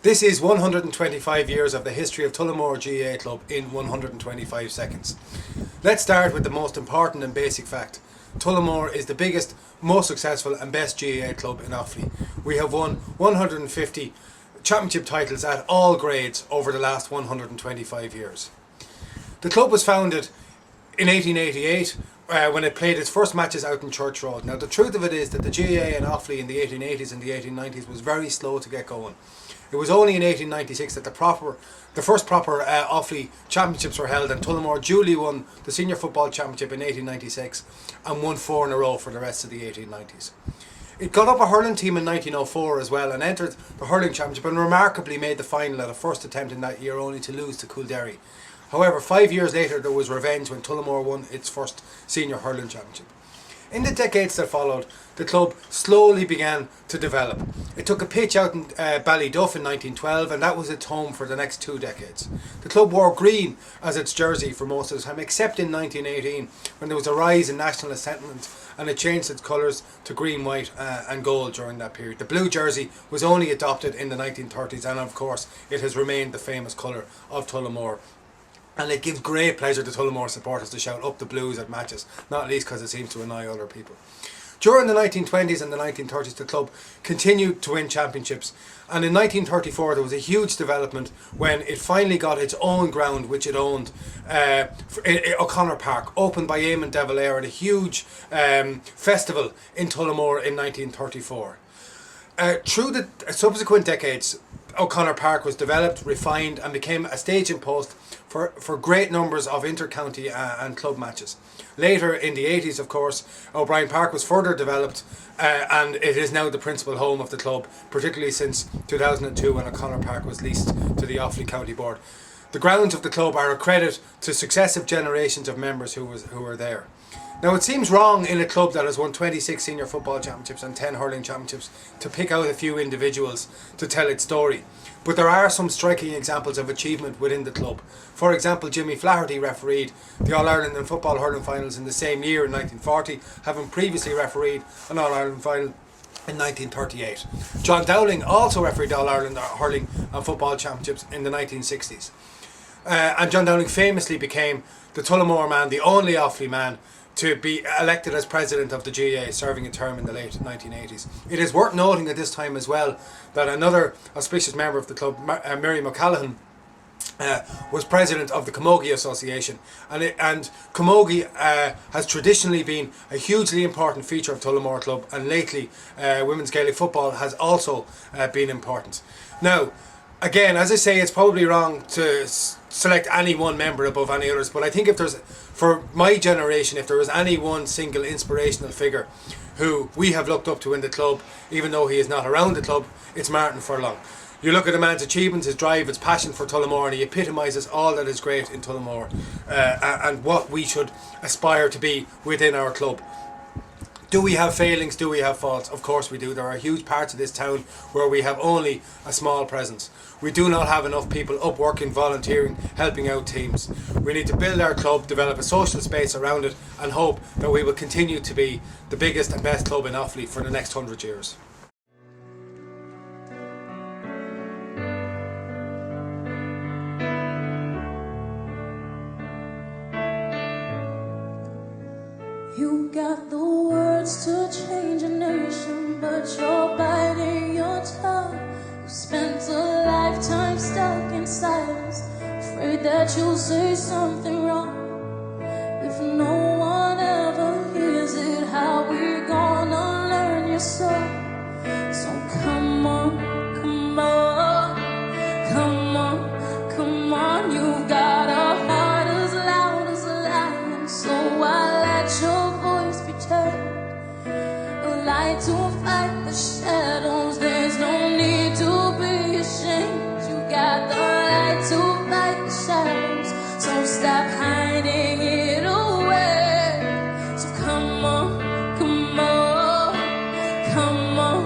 This is 125 years of the history of Tullamore GAA Club in 125 seconds. Let's start with the most important and basic fact. Tullamore is the biggest, most successful and best GAA club in Offaly. We have won 150 championship titles at all grades over the last 125 years. The club was founded in 1888 when it played its first matches out in Church Road. Now the truth of it is that the GAA in Offaly in the 1880s and the 1890s was very slow to get going. It was only in 1896 that the first proper Offaly championships were held, and Tullamore duly won the Senior Football Championship in 1896 and won 4 in a row for the rest of the 1890s. It got up a hurling team in 1904 as well and entered the hurling championship and remarkably made the final at a first attempt in that year, only to lose to Coolderry. However, 5 years later there was revenge when Tullamore won its first senior hurling championship. In the decades that followed, the club slowly began to develop. It took a pitch out in Ballyduff in 1912, and that was its home for the next 2 decades. The club wore green as its jersey for most of the time, except in 1918 when there was a rise in nationalist sentiment and it changed its colours to green, white and gold during that period. The blue jersey was only adopted in the 1930s, and of course it has remained the famous colour of Tullamore. And it gives great pleasure to Tullamore supporters to shout up the blues at matches, not least because it seems to annoy other people. During the 1920s and the 1930s, the club continued to win championships, and in 1934 there was a huge development when it finally got its own ground, which it owned, O'Connor Park, opened by Eamon de Valera at a huge festival in Tullamore in 1934. Through the subsequent decades, O'Connor Park was developed, refined and became a staging post for great numbers of inter-county and club matches. Later in the 80s, of course, O'Brien Park was further developed and it is now the principal home of the club, particularly since 2002 when O'Connor Park was leased to the Offaly County Board. The grounds of the club are a credit to successive generations of members who were there. Now it seems wrong in a club that has won 26 senior football championships and 10 hurling championships to pick out a few individuals to tell its story. But there are some striking examples of achievement within the club. For example, Jimmy Flaherty refereed the All-Ireland and Football Hurling finals in the same year in 1940, having previously refereed an All-Ireland final in 1938. John Dowling also refereed All-Ireland Hurling and Football Championships in the 1960s. And John Dowling famously became the Tullamore man, the only Offaly man to be elected as president of the GAA, serving a term in the late 1980s. It is worth noting at this time as well that another auspicious member of the club, Mary McCallaghan, was president of the Camogie Association, and Camogie has traditionally been a hugely important feature of Tullamore Club, and lately women's Gaelic football has also been important. Now, again, as I say, it's probably wrong to select any one member above any others, but I think for my generation, if there was any one single inspirational figure who we have looked up to in the club, even though he is not around the club, it's Martin Furlong. You look at the man's achievements, his drive, his passion for Tullamore, and he epitomises all that is great in Tullamore and what we should aspire to be within our club. Do we have failings? Do we have faults? Of course we do. There are huge parts of this town where we have only a small presence. We do not have enough people up working, volunteering, helping out teams. We need to build our club, develop a social space around it, and hope that we will continue to be the biggest and best club in Offaly for the next 100 years. You got the words to change a nation, but you're biting your tongue. You spent a lifetime stuck in silence, afraid that you'll say something wrong. If no one ever hears it, how we gonna learn your song? So come on, come on, come on, come on. You've got a heart as loud as a lion, so I let your voice be turned. A light to fight the shadows, there's no need to be ashamed. You got the light to fight the shadows, so stop hiding it away. So come on, come on, come on.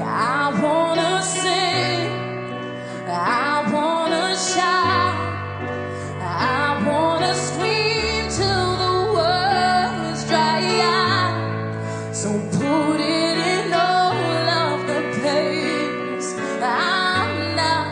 I wanna sing, I wanna shout, I wanna scream till the words dry out. So put it in all of the pages. I'm not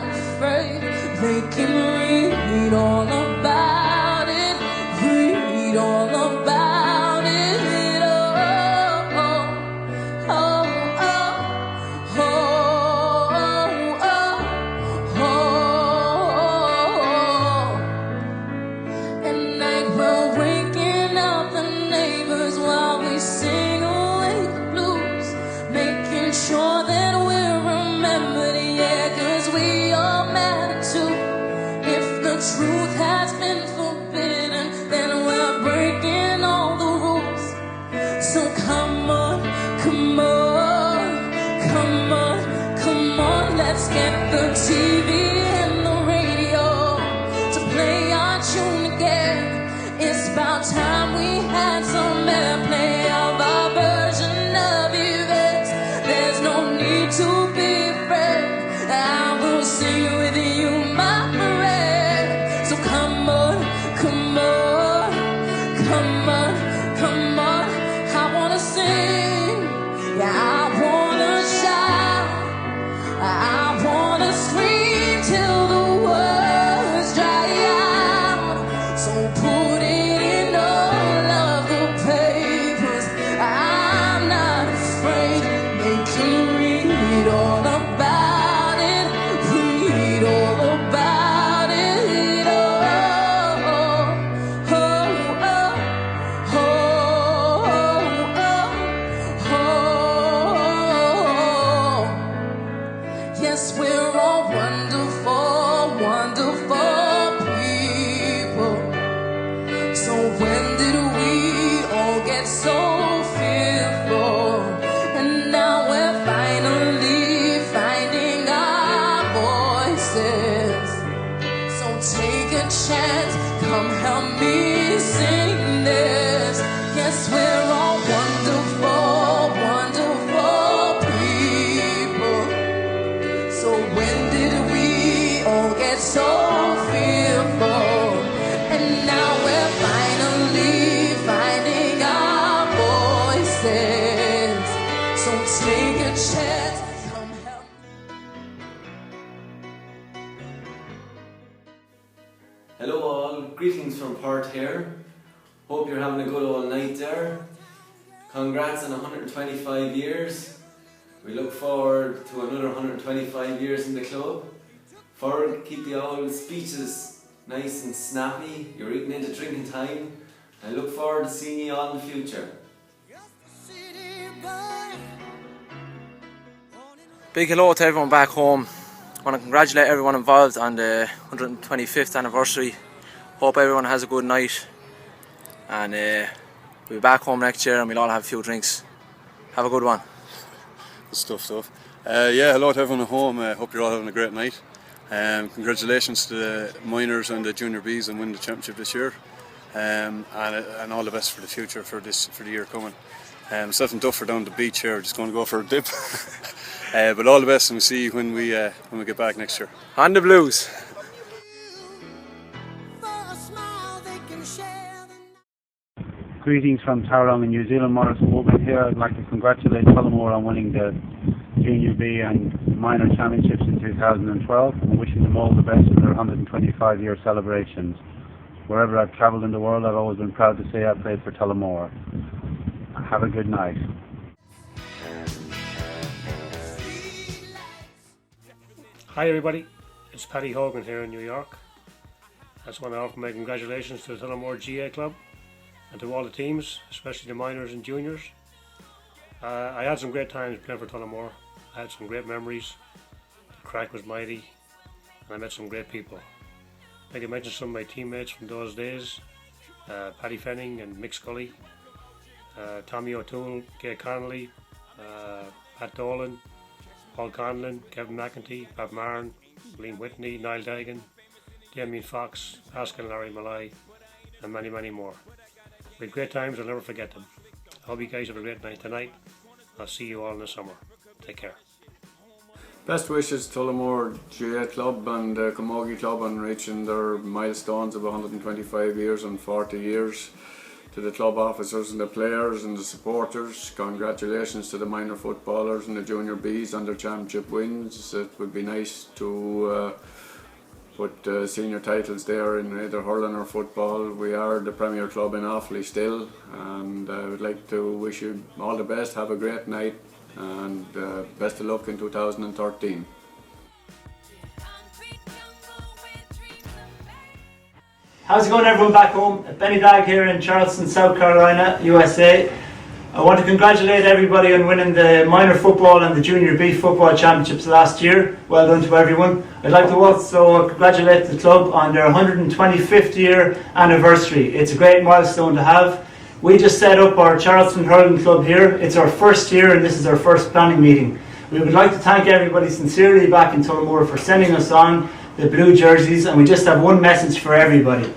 Let's get the TV and the radio to play our tune again. It's about time we had some airplay of our version of events. There's no need to be afraid. I will sing with you, my friend. So come on, come on, come on, come on. I wanna sing, yeah, I wanna shout, I wanna scream till the words dry out. So put it in all of the papers. I'm not afraid. They can read all about it. Read all about it. Oh, oh, oh, oh, oh, oh. Yes, we're all wonderful, wonderful people. So when did we all get so fearful? And now we're finally finding our voices. So take a chance, come help me sing this. Yes, we're all wonderful, wonderful people. So when did we all get so fearful? And now we're finally finding our voices. So take a chance, come help me. Hello all, greetings from Perth here. Hope you're having a good old night there. Congrats on 125 years. We look forward to another 125 years in the club. Forward, keep the old speeches nice and snappy. You're eating into drinking time. I look forward to seeing you all in the future. Big hello to everyone back home. I want to congratulate everyone involved on the 125th anniversary. Hope everyone has a good night, and we'll be back home next year and we'll all have a few drinks. Have a good one. Good stuff. Yeah, hello to everyone at home. Hope you're all having a great night. Congratulations to the minors and the junior Bs on winning the championship this year, and all the best for the future for the year coming. Myself and Duff are down the beach here, just going to go for a dip. But all the best, and we'll see you when we get back next year. On the Blues. Greetings from Tauranga in New Zealand. Morris Wogan here. I'd like to congratulate Tullamore on winning the Junior B and Minor Championships in 2012 and wishing them all the best in their 125-year celebrations. Wherever I've travelled in the world, I've always been proud to say I played for Tullamore. Have a good night. Hi everybody, it's Paddy Hogan here in New York. I just want to offer my congratulations to the Tullamore GAA club and to all the teams, especially the minors and juniors. I had some great times playing for Tullamore. I had some great memories. The crack was mighty and I met some great people. I'd like to mention some of my teammates from those days, Paddy Fenning and Mick Scully, Tommy O'Toole, Gay Connolly, Pat Dolan, Paul Conlon, Kevin McEntee, Pat Marin, Liam Whitney, Niall Dagan, Damien Fox, Pascal and Larry Malay, and many, many more. We had great times, I'll never forget them. I hope you guys have a great night tonight. I'll see you all in the summer. Take care. Best wishes to Tullamore GAA Club and Camogie Club on reaching their milestones of 125 years and 40 years. To the club officers and the players and the supporters, congratulations to the minor footballers and the junior Bs on their championship wins. It would be nice to put senior titles there in either hurling or football. We are the premier club in Offaly still, and I would like to wish you all the best. Have a great night and best of luck in 2013. How's it going everyone back home? Benny Dag here in Charleston, South Carolina, USA. I want to congratulate everybody on winning the minor football and the junior B football championships last year. Well done to everyone. I'd like to also congratulate the club on their 125th year anniversary. It's a great milestone to have. We just set up our Charleston Hurling Club here. It's our first year and this is our first planning meeting. We would like to thank everybody sincerely back in Tullamore for sending us on the blue jerseys, and we just have one message for everybody.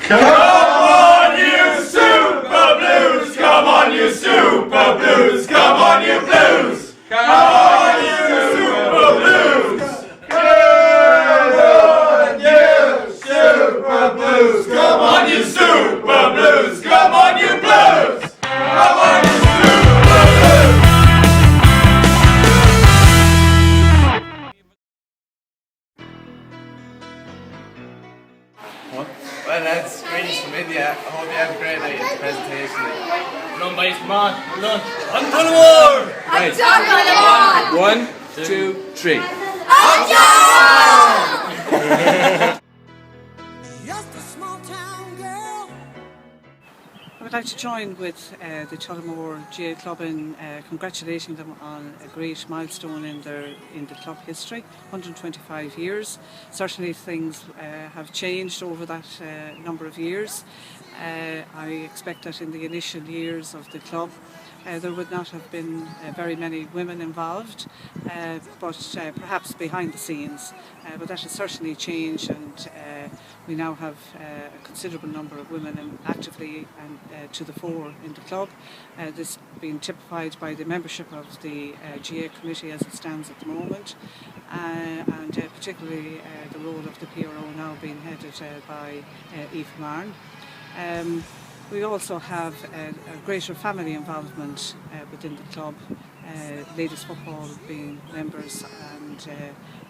Come on you Super Blues! Come on you Super Blues! Come on you Blues! Come on you Super Blues! Come on you Super Blues! Come on you Super Blues! Come on you Blues! Come on you Super Blues! Well lads, greetings from India. I hope you have a great night at the presentation. Come on, boys, come on. Well done. On Tullamore! Right. 1, 2, 3. I would like to join with the Tullamore GAA Club in congratulating them on a great milestone in the club history, 125 years. Certainly things have changed over that number of years. I expect that in the initial years of the club there would not have been very many women involved, but perhaps behind the scenes. But that has certainly changed, and we now have a considerable number of women actively and to the fore in the club. This being typified by the membership of the GAA committee as it stands at the moment, and particularly the role of the PRO now being headed by Aoife Marn. We also have a greater family involvement within the club, ladies football being members, and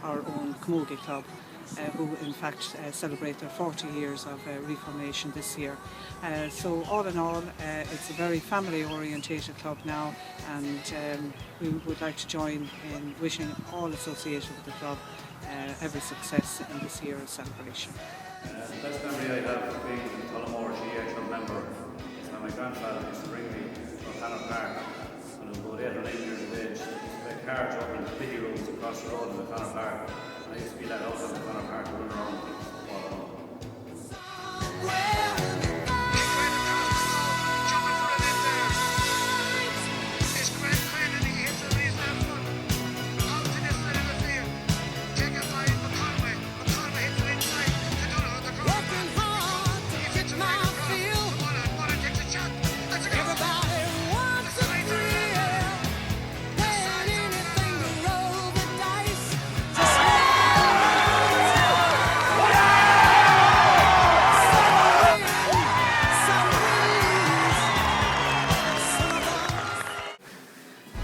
our own Camogie club, who in fact celebrate their 40 years of reformation this year. So all in all, it's a very family orientated club now, and we would like to join in wishing all associated with the club every success in this year's celebration. The best memory I have of being a Tullamore GAA club member is when my grandfather used to bring me to Hannah Park when I was about 8 or 9 years of age. We had cards over in the committee rooms across the road in the Connor Park, and I used to be let out on the Connor Park to run around and football around.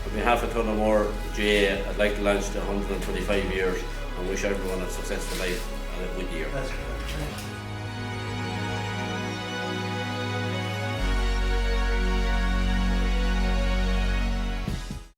On behalf of Tullamore GAA, I'd like to launch the 125 years and wish everyone a successful life and a good year.